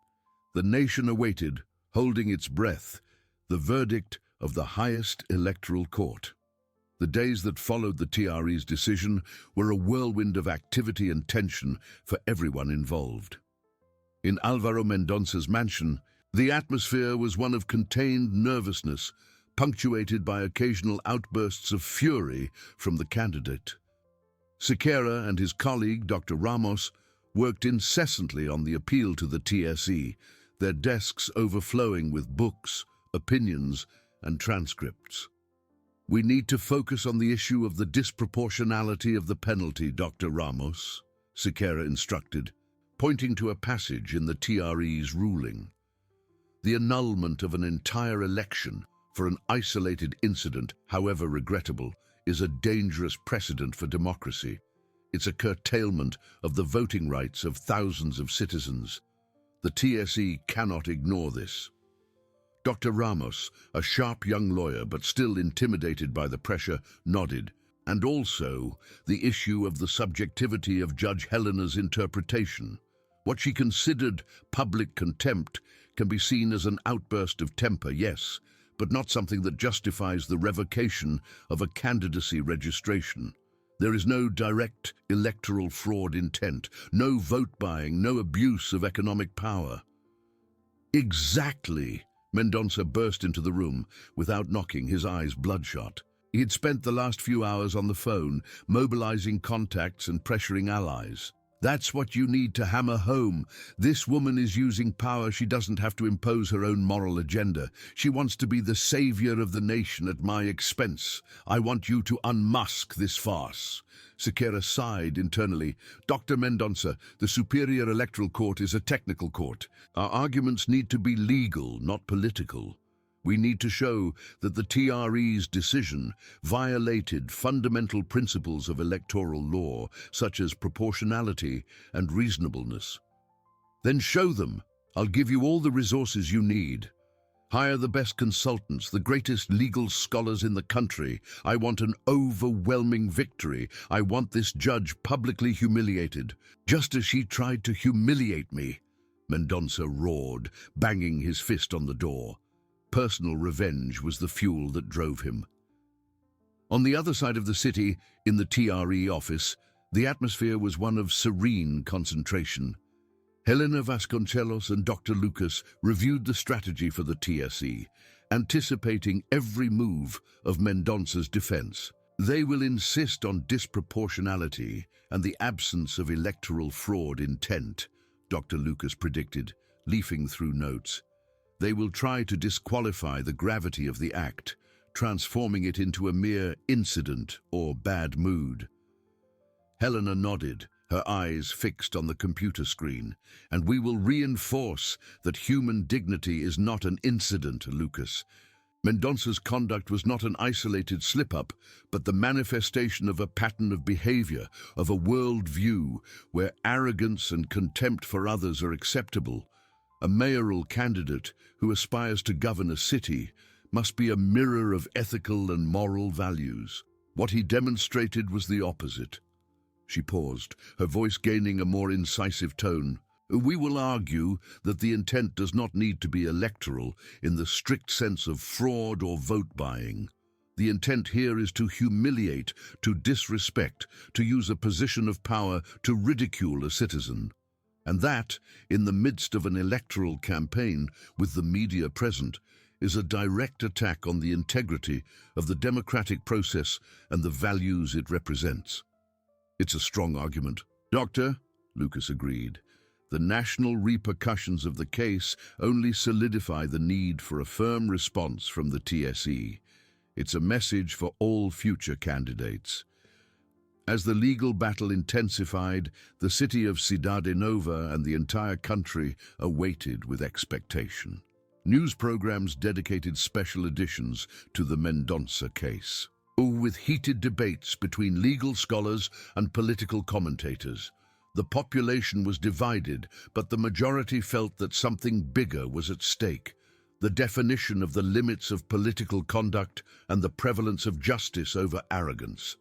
The nation awaited, holding its breath, the verdict of the highest electoral court. The days that followed the TRE's decision were a whirlwind of activity and tension for everyone involved. In Álvaro Mendonça's mansion, the atmosphere was one of contained nervousness, punctuated by occasional outbursts of fury from the candidate. Siqueira and his colleague, Dr. Ramos, worked incessantly on the appeal to the TSE, their desks overflowing with books, opinions, and transcripts. "We need to focus on the issue of the disproportionality of the penalty, Dr. Ramos," Siqueira instructed, pointing to a passage in the TRE's ruling. "The annulment of an entire election for an isolated incident, however regrettable, is a dangerous precedent for democracy. It's a curtailment of the voting rights of thousands of citizens. The TSE cannot ignore this." Dr. Ramos, a sharp young lawyer but still intimidated by the pressure, nodded, and also the issue of the subjectivity of Judge Helena's interpretation. What she considered public contempt can be seen as an outburst of temper, yes, but not something that justifies the revocation of a candidacy registration. There is no direct electoral fraud intent, no vote buying, no abuse of economic power. Exactly. Mendonça burst into the room without knocking, his eyes bloodshot. He had spent the last few hours on the phone, mobilizing contacts and pressuring allies. That's what you need to hammer home. This woman is using power. She doesn't have to impose her own moral agenda. She wants to be the savior of the nation at my expense. I want you to unmask this farce." Sequeira sighed internally. "Dr. Mendonça, the Superior Electoral Court is a technical court. Our arguments need to be legal, not political. We need to show that the TRE's decision violated fundamental principles of electoral law, such as proportionality and reasonableness. Then show them. I'll give you all the resources you need. Hire the best consultants, the greatest legal scholars in the country. I want an overwhelming victory. I want this judge publicly humiliated, just as she tried to humiliate me." Mendonça roared, banging his fist on the door. Personal revenge was the fuel that drove him. On the other side of the city, in the TRE office, the atmosphere was one of serene concentration. Helena Vasconcelos and Dr. Lucas reviewed the strategy for the TSE, anticipating every move of Mendonça's defense. They will insist on disproportionality and the absence of electoral fraud intent, Dr. Lucas predicted, leafing through notes. They will try to disqualify the gravity of the act, transforming it into a mere incident or bad mood. Helena nodded, her eyes fixed on the computer screen. "And we will reinforce that human dignity is not an incident, Lucas. Mendonça's conduct was not an isolated slip-up, but the manifestation of a pattern of behavior, of a world view where arrogance and contempt for others are acceptable. A mayoral candidate who aspires to govern a city must be a mirror of ethical and moral values. What he demonstrated was the opposite." She paused, her voice gaining a more incisive tone. "We will argue that the intent does not need to be electoral in the strict sense of fraud or vote buying. The intent here is to humiliate, to disrespect, to use a position of power to ridicule a citizen. And that, in the midst of an electoral campaign, with the media present, is a direct attack on the integrity of the democratic process and the values it represents." "It's a strong argument." "Doctor," Lucas agreed, "the national repercussions of the case only solidify the need for a firm response from the TSE. It's a message for all future candidates." As the legal battle intensified, the city of Cidade Nova and the entire country awaited with expectation. News programs dedicated special editions to the Mendonça case, with heated debates between legal scholars and political commentators. The population was divided, but the majority felt that something bigger was at stake: the definition of the limits of political conduct and the prevalence of justice over arrogance.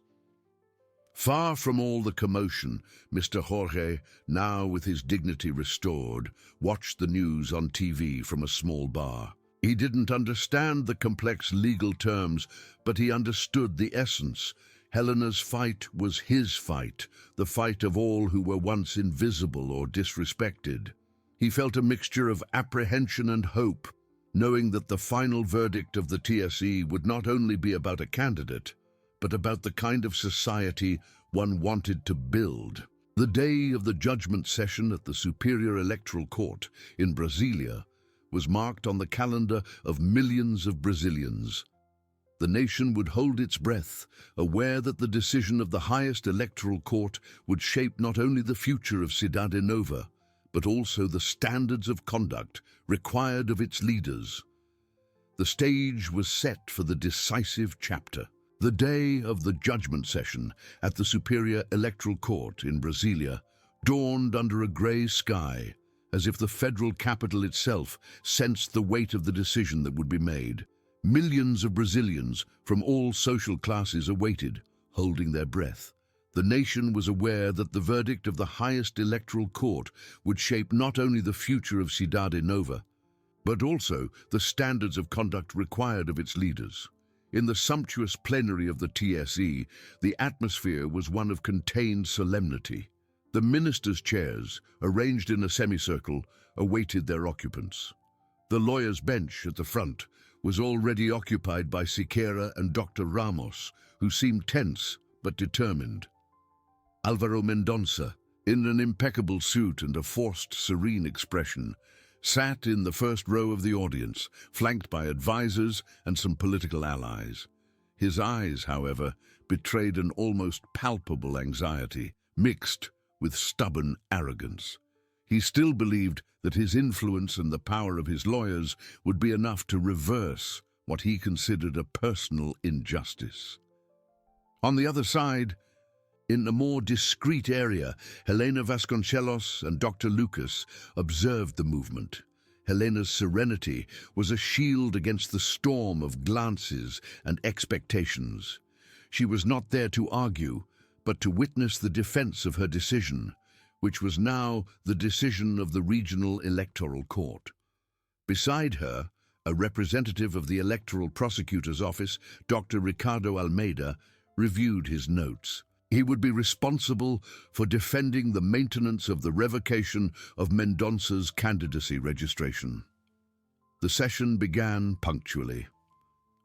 Far from all the commotion, Mr. Jorge, now with his dignity restored, watched the news on TV from a small bar. He didn't understand the complex legal terms, but he understood the essence. Helena's fight was his fight, the fight of all who were once invisible or disrespected. He felt a mixture of apprehension and hope, knowing that the final verdict of the TSE would not only be about a candidate, but about the kind of society one wanted to build. The day of the judgment session at the Superior Electoral Court in Brasilia was marked on the calendar of millions of Brazilians. The nation would hold its breath, aware that the decision of the highest electoral court would shape not only the future of Cidade Nova, but also the standards of conduct required of its leaders. The stage was set for the decisive chapter. The day of the judgment session at the Superior Electoral Court in Brasilia dawned under a grey sky, as if the federal capital itself sensed the weight of the decision that would be made. Millions of Brazilians from all social classes awaited, holding their breath. The nation was aware that the verdict of the highest electoral court would shape not only the future of Cidade Nova, but also the standards of conduct required of its leaders. In the sumptuous plenary of the TSE, the atmosphere was one of contained solemnity. The ministers' chairs, arranged in a semicircle, awaited their occupants. The lawyer's bench at the front was already occupied by Sequeira and Dr. Ramos, who seemed tense but determined. Álvaro Mendonça, in an impeccable suit and a forced, serene expression, sat in the first row of the audience, flanked by advisors and some political allies. His eyes, however, betrayed an almost palpable anxiety, mixed with stubborn arrogance. He still believed that his influence and the power of his lawyers would be enough to reverse what he considered a personal injustice. On the other side, in a more discreet area, Helena Vasconcelos and Dr. Lucas observed the movement. Helena's serenity was a shield against the storm of glances and expectations. She was not there to argue, but to witness the defense of her decision, which was now the decision of the Regional Electoral Court. Beside her, a representative of the Electoral Prosecutor's Office, Dr. Ricardo Almeida, reviewed his notes. He would be responsible for defending the maintenance of the revocation of Mendonça's candidacy registration. The session began punctually.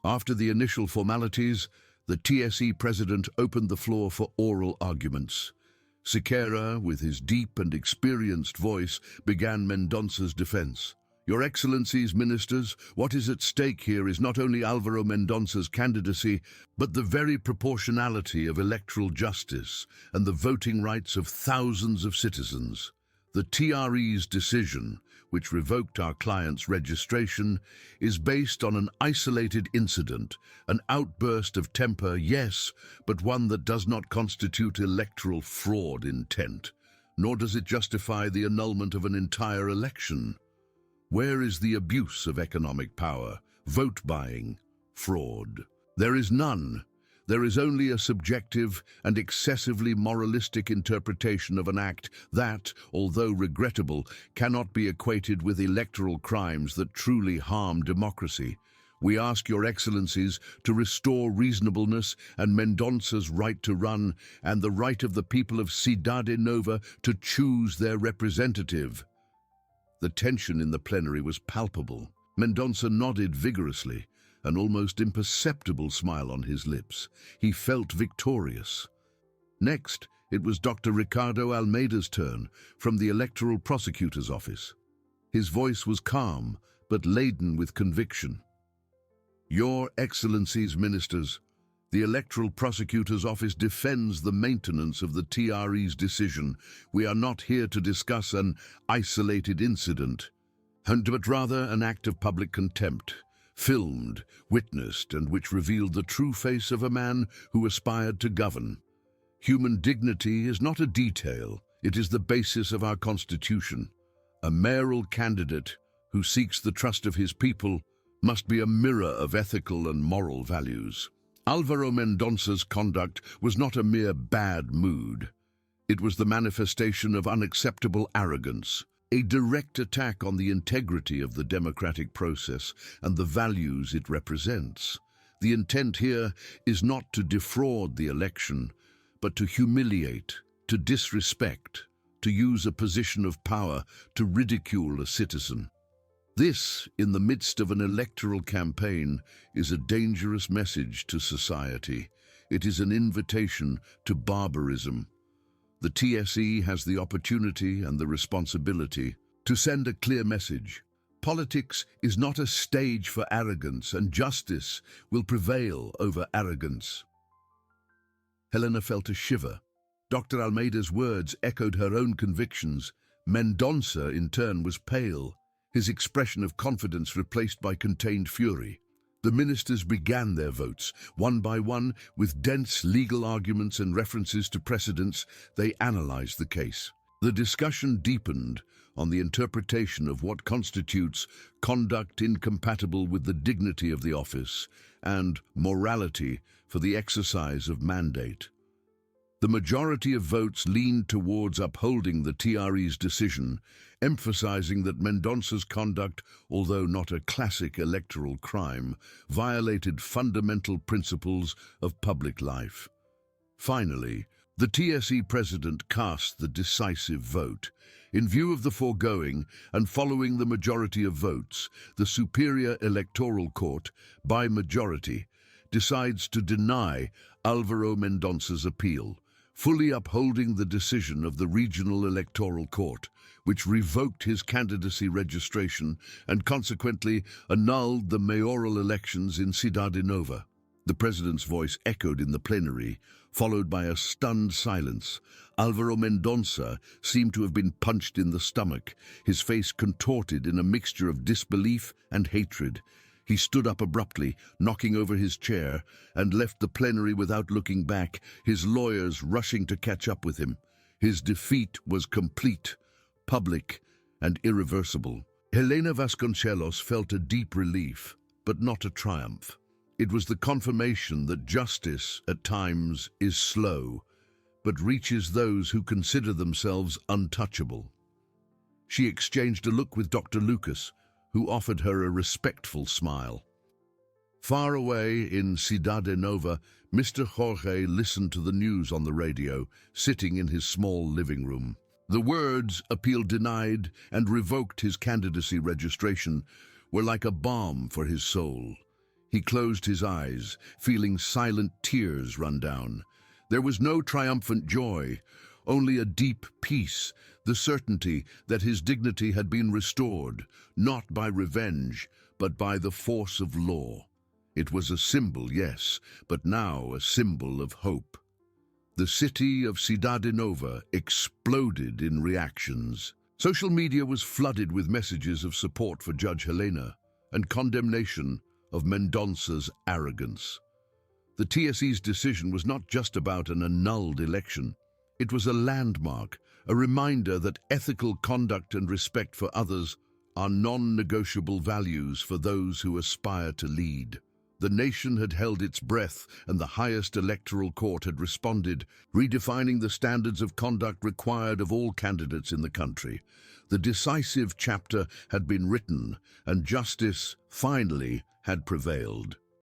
After the initial formalities, the TSE president opened the floor for oral arguments. Siqueira, with his deep and experienced voice, began Mendonça's defense. Your Excellencies, Ministers, what is at stake here is not only Álvaro Mendonça's candidacy, but the very proportionality of electoral justice and the voting rights of thousands of citizens. The TRE's decision, which revoked our client's registration, is based on an isolated incident, an outburst of temper, yes, but one that does not constitute electoral fraud intent, nor does it justify the annulment of an entire election. Where is the abuse of economic power, vote buying, fraud? There is none. There is only a subjective and excessively moralistic interpretation of an act that, although regrettable, cannot be equated with electoral crimes that truly harm democracy. We ask your Excellencies to restore reasonableness and Mendonça's right to run and the right of the people of Cidade Nova to choose their representative. The tension in the plenary was palpable. Mendonça nodded vigorously, an almost imperceptible smile on his lips. He felt victorious. Next, it was Dr. Ricardo Almeida's turn from the Electoral Prosecutor's Office. His voice was calm, but laden with conviction. Your Excellencies, Ministers, the Electoral Prosecutor's Office defends the maintenance of the TRE's decision. We are not here to discuss an isolated incident, but rather an act of public contempt, filmed, witnessed, and which revealed the true face of a man who aspired to govern. Human dignity is not a detail, it is the basis of our Constitution. A mayoral candidate who seeks the trust of his people must be a mirror of ethical and moral values. Álvaro Mendonça's conduct was not a mere bad mood. It was the manifestation of unacceptable arrogance, a direct attack on the integrity of the democratic process and the values it represents. The intent here is not to defraud the election, but to humiliate, to disrespect, to use a position of power to ridicule a citizen. This, in the midst of an electoral campaign, is a dangerous message to society. It is an invitation to barbarism. The TSE has the opportunity and the responsibility to send a clear message. Politics is not a stage for arrogance, and justice will prevail over arrogance. Helena felt a shiver. Dr. Almeida's words echoed her own convictions. Mendonça, in turn, was pale, his expression of confidence replaced by contained fury. The ministers began their votes. One by one, with dense legal arguments and references to precedents, they analyzed the case. The discussion deepened on the interpretation of what constitutes conduct incompatible with the dignity of the office and morality for the exercise of mandate. The majority of votes leaned towards upholding the TRE's decision, emphasizing that Mendonça's conduct, although not a classic electoral crime, violated fundamental principles of public life. Finally, the TSE president cast the decisive vote. In view of the foregoing, and following the majority of votes, the Superior Electoral Court, by majority, decides to deny Álvaro Mendonça's appeal, fully upholding the decision of the Regional Electoral Court, which revoked his candidacy registration and consequently annulled the mayoral elections in Cidade Nova. The president's voice echoed in the plenary, followed by a stunned silence. Álvaro Mendonça seemed to have been punched in the stomach, his face contorted in a mixture of disbelief and hatred. He stood up abruptly, knocking over his chair, and left the plenary without looking back, his lawyers rushing to catch up with him. His defeat was complete, public, and irreversible. Helena Vasconcelos felt a deep relief, but not a triumph. It was the confirmation that justice, at times, is slow, but reaches those who consider themselves untouchable. She exchanged a look with Dr. Lucas, who offered her a respectful smile. Far away in Cidade Nova, Mr. Jorge listened to the news on the radio, sitting in his small living room. The words, "appeal denied" and "revoked his candidacy registration," were like a balm for his soul. He closed his eyes, feeling silent tears run down. There was no triumphant joy, only a deep peace, the certainty that his dignity had been restored, not by revenge, but by the force of law. It was a symbol, yes, but now a symbol of hope. The city of Cidade Nova exploded in reactions. Social media was flooded with messages of support for Judge Helena and condemnation of Mendonça's arrogance. The TSE's decision was not just about an annulled election. It was a landmark, a reminder that ethical conduct and respect for others are non-negotiable values for those who aspire to lead. The nation had held its breath, and the highest electoral court had responded, redefining the standards of conduct required of all candidates in the country. The decisive chapter had been written, and justice, finally, had prevailed.